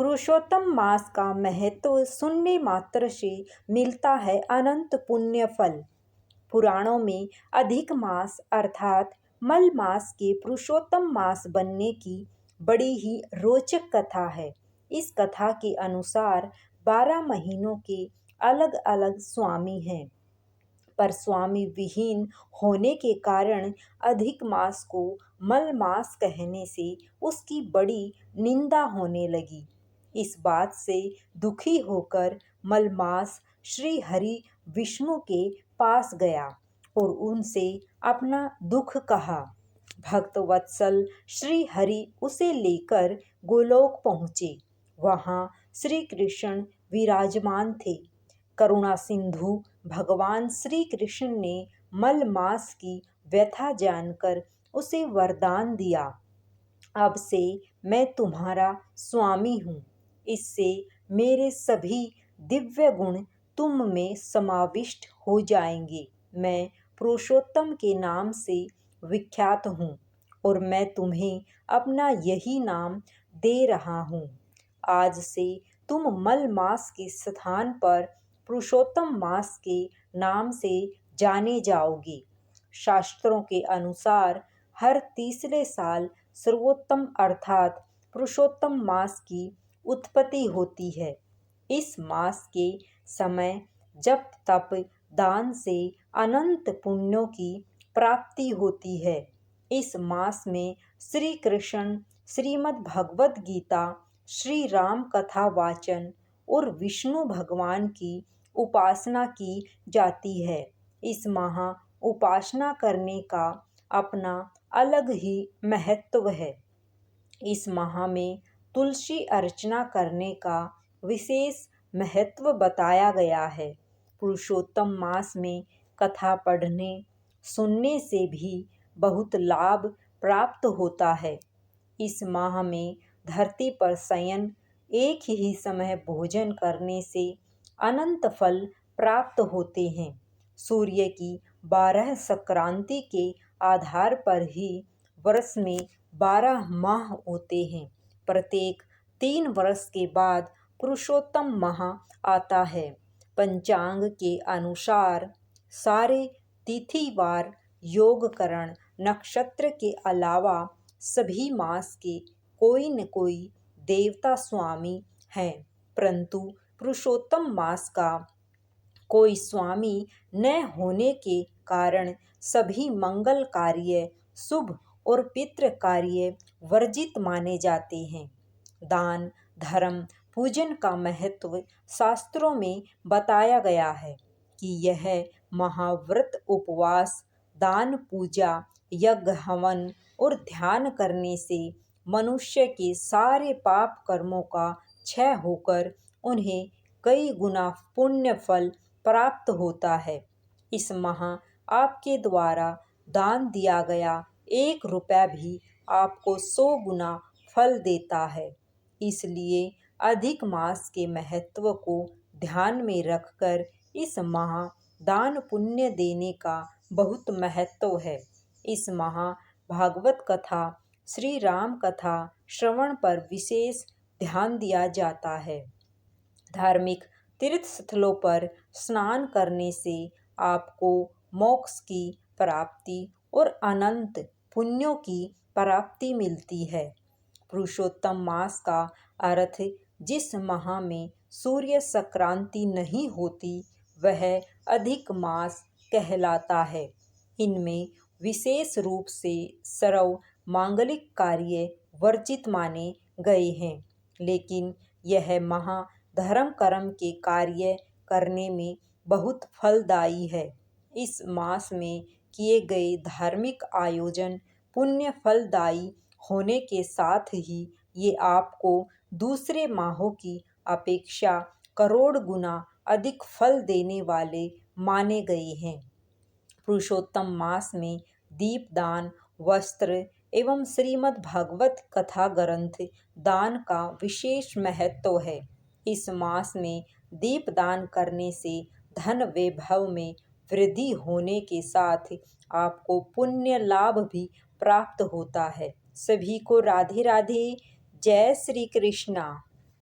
पुरुषोत्तम मास का महत्व सुनने मात्र से मिलता है अनंत पुण्य फल। पुराणों में अधिक मास अर्थात मल मास के पुरुषोत्तम मास बनने की बड़ी ही रोचक कथा है। इस कथा के अनुसार 12 महीनों के अलग अलग स्वामी हैं, पर स्वामी विहीन होने के कारण अधिक मास को मल मास कहने से उसकी बड़ी निंदा होने लगी। इस बात से दुखी होकर मलमास श्री हरि विष्णु के पास गया और उनसे अपना दुख कहा। भक्त वत्सल श्री हरि उसे लेकर गोलोक पहुँचे। वहाँ श्री कृष्ण विराजमान थे। करुणा सिंधु भगवान श्री कृष्ण ने मल मास की व्यथा जानकर उसे वरदान दिया, अब से मैं तुम्हारा स्वामी हूँ। इससे मेरे सभी दिव्य गुण तुम में समाविष्ट हो जाएंगे। मैं पुरुषोत्तम के नाम से विख्यात हूँ और मैं तुम्हें अपना यही नाम दे रहा हूँ। आज से तुम मल मास के स्थान पर पुरुषोत्तम मास के नाम से जाने जाओगे। शास्त्रों के अनुसार हर तीसरे साल सर्वोत्तम अर्थात पुरुषोत्तम मास की उत्पत्ति होती है। इस मास के समय जप तप दान से अनंत पुण्यों की प्राप्ति होती है। इस मास में श्री कृष्ण श्रीमद् भगवत गीता, श्री राम कथा वाचन और विष्णु भगवान की उपासना की जाती है। इस माह उपासना करने का अपना अलग ही महत्व है। इस माह में तुलसी अर्चना करने का विशेष महत्व बताया गया है। पुरुषोत्तम मास में कथा पढ़ने सुनने से भी बहुत लाभ प्राप्त होता है। इस माह में धरती पर शयन, एक ही समय भोजन करने से अनंत फल प्राप्त होते हैं। सूर्य की 12 संक्रांति के आधार पर ही वर्ष में 12 माह होते हैं। प्रत्येक 3 वर्ष के बाद पुरुषोत्तम माह आता है। पंचांग के अनुसार सारे तिथिवार योगकरण नक्षत्र के अलावा सभी मास के कोई न कोई देवता स्वामी हैं, परंतु पुरुषोत्तम मास का कोई स्वामी न होने के कारण सभी मंगल कार्य, शुभ और पितृ कार्य वर्जित माने जाते हैं। दान धर्म पूजन का महत्व शास्त्रों में बताया गया है कि यह महाव्रत उपवास, दान पूजा, यज्ञ हवन और ध्यान करने से मनुष्य के सारे पाप कर्मों का क्षय होकर उन्हें कई गुना पुण्य फल प्राप्त होता है। इस माह आपके द्वारा दान दिया गया 1 रुपया भी आपको 100 गुना फल देता है। इसलिए अधिक मास के महत्व को ध्यान में रखकर इस माह दान पुण्य देने का बहुत महत्व है। इस माह भागवत कथा, श्री राम कथा श्रवण पर विशेष ध्यान दिया जाता है। धार्मिक तीर्थ स्थलों पर स्नान करने से आपको मोक्ष की प्राप्ति और अनंत पुण्यों की प्राप्ति मिलती है। पुरुषोत्तम मास का अर्थ जिस माह में सूर्य संक्रांति नहीं होती वह अधिक मास कहलाता है। इनमें विशेष रूप से सर्व मांगलिक कार्य वर्जित माने गए हैं, लेकिन यह माह धर्म कर्म के कार्य करने में बहुत फलदायी है। इस मास में किए गए धार्मिक आयोजन पुण्य फलदायी होने के साथ ही ये आपको दूसरे माहों की अपेक्षा करोड़ गुना अधिक फल देने वाले माने गए हैं। पुरुषोत्तम मास में दीपदान, वस्त्र एवं श्रीमद् भागवत कथा ग्रंथ दान का विशेष महत्व है। इस मास में दीपदान करने से धन वैभव में वृद्धि होने के साथ आपको पुण्य लाभ भी प्राप्त होता है। सभी को राधे राधे। जय श्री कृष्णा।